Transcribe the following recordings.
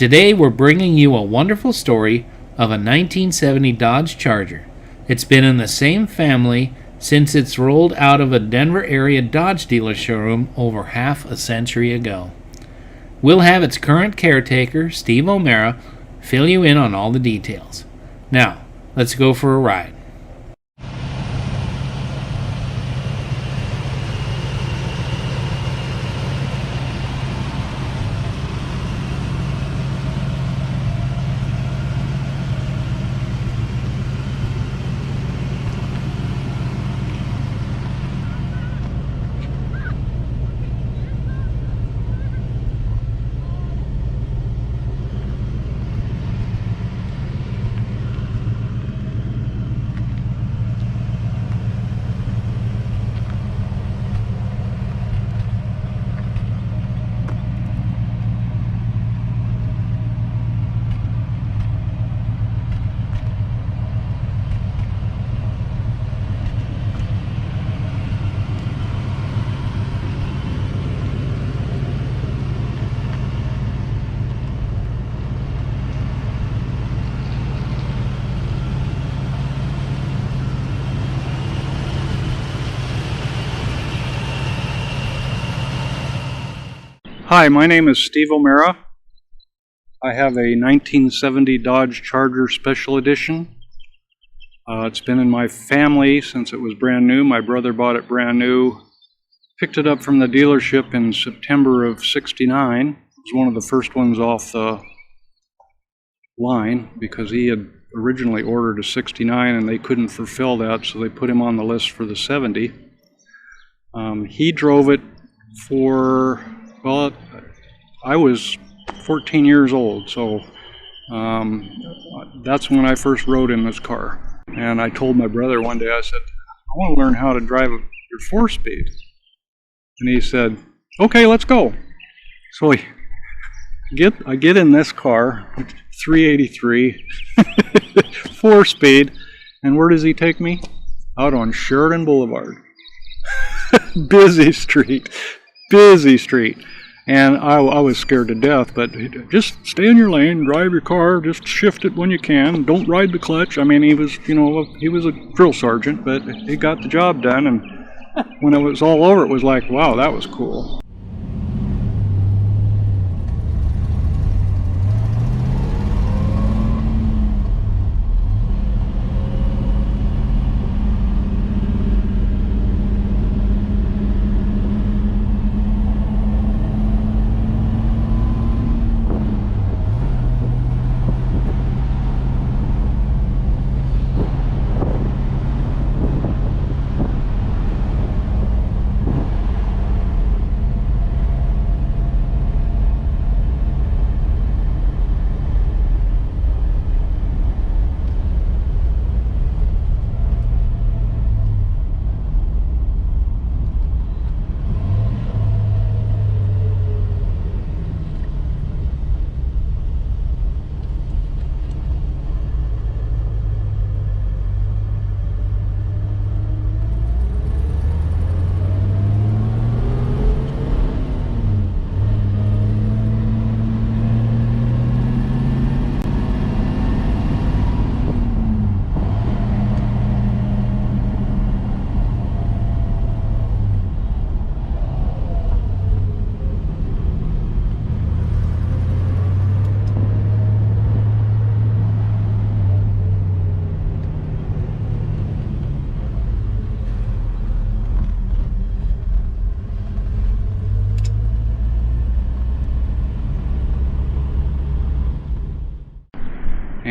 Today we're bringing you a wonderful story of a 1970 Dodge Charger. It's been in the same family since it's rolled out of a Denver area Dodge dealer showroom over half a century ago. We'll have its current caretaker, Steve O'Mara, fill you in on all the details. Now, let's go for a ride. Hi, my name is Steve O'Mara. I have a 1970 Dodge Charger Special Edition. It's been in my family since it was brand new. My brother bought it brand new. Picked it up from the dealership in September of '69. It was one of the first ones off the line because he had originally ordered a '69 and they couldn't fulfill that, so they put him on the list for the '70. He drove it for, well, I was 14 years old, so that's when I first rode in this car. And I told my brother one day, I said, I want to learn how to drive your 4-speed. And he said, okay, let's go. So I get in this car, 383, 4-speed, and where does he take me? Out on Sheridan Boulevard. Busy street. And I was scared to death, but just stay in your lane, drive your car, just shift it when you can, don't ride the clutch. I mean, he was a drill sergeant, but he got the job done, and when it was all over, it was like, wow, that was cool.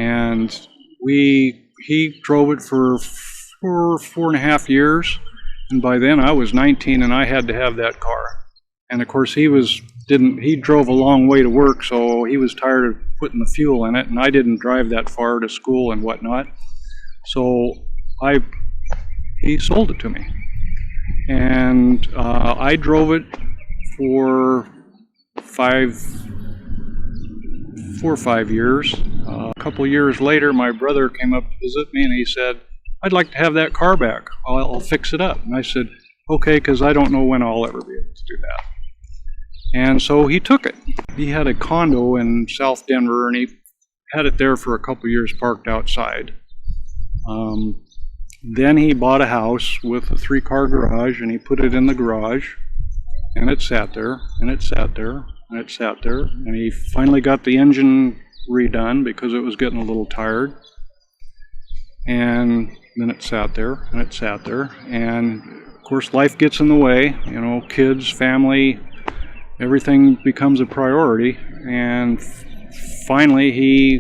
And he drove it for 4.5 years, and by then I was 19 and I had to have that car. And of course he drove a long way to work, so he was tired of putting the fuel in it, and I didn't drive that far to school and whatnot. So he sold it to me, and I drove it for 4 or 5 years. A couple years later, my brother came up to visit me and he said, I'd like to have that car back. I'll fix it up. And I said, okay, because I don't know when I'll ever be able to do that. And so he took it. He had a condo in South Denver, and he had it there for a couple years parked outside. Then he bought a house with a 3-car garage, and he put it in the garage, and it sat there, and it sat there, and it sat there, and he finally got the engine redone because it was getting a little tired. And then it sat there, and it sat there, and of course life gets in the way, you know, kids, family, everything becomes a priority. And finally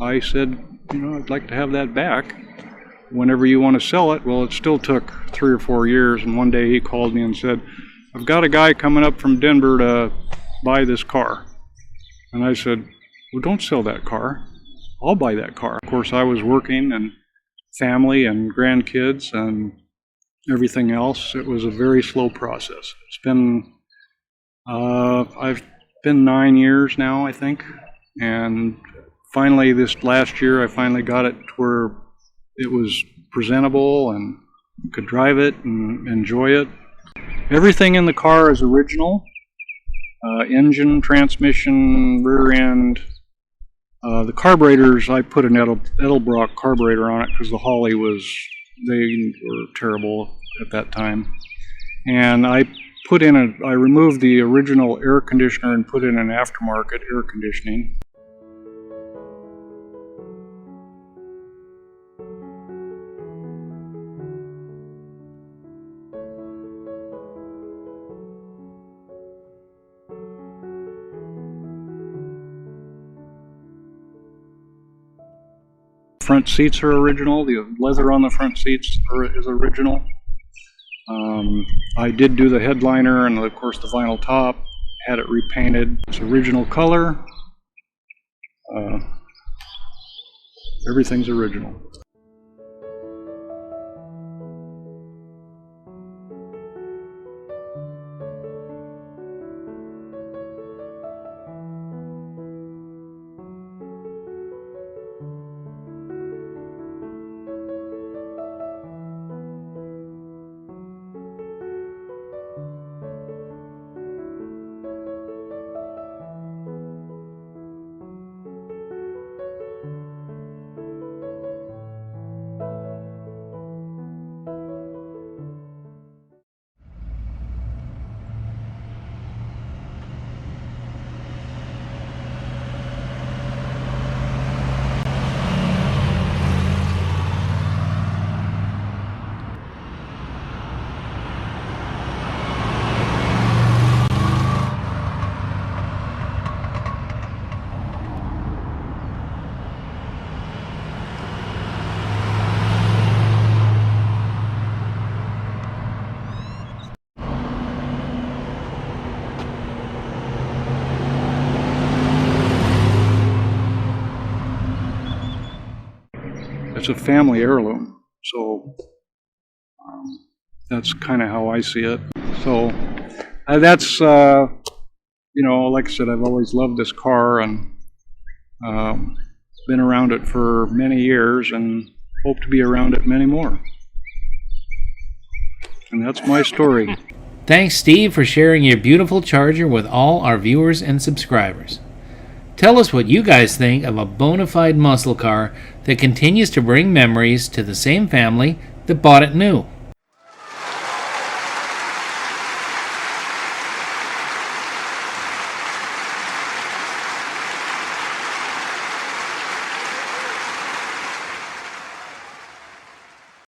I said, you know, I'd like to have that back. Whenever you want to sell it. Well, it still took 3 or 4 years, and one day he called me and said, I've got a guy coming up from Denver to buy this car. And I said, well, don't sell that car. I'll buy that car. Of course, I was working and family and grandkids and everything else. It was a very slow process. It's been, I've been 9 years now, I think. And finally, this last year, I finally got it to where it was presentable and could drive it and enjoy it. Everything in the car is original. Engine, transmission, rear end. The carburetors, I put an Edelbrock carburetor on it because the Holly they were terrible at that time. And I removed the original air conditioner and put in an aftermarket air conditioning. Front seats are original. The leather on the front seats is original. I did do the headliner and of course the vinyl top. Had it repainted. It's original color. Everything's original. It's a family heirloom, so that's kind of how I see it. So that's, you know, like I said, I've always loved this car and been around it for many years and hope to be around it many more. And that's my story. Thanks, Steve, for sharing your beautiful Charger with all our viewers and subscribers. Tell us what you guys think of a bona fide muscle car that continues to bring memories to the same family that bought it new.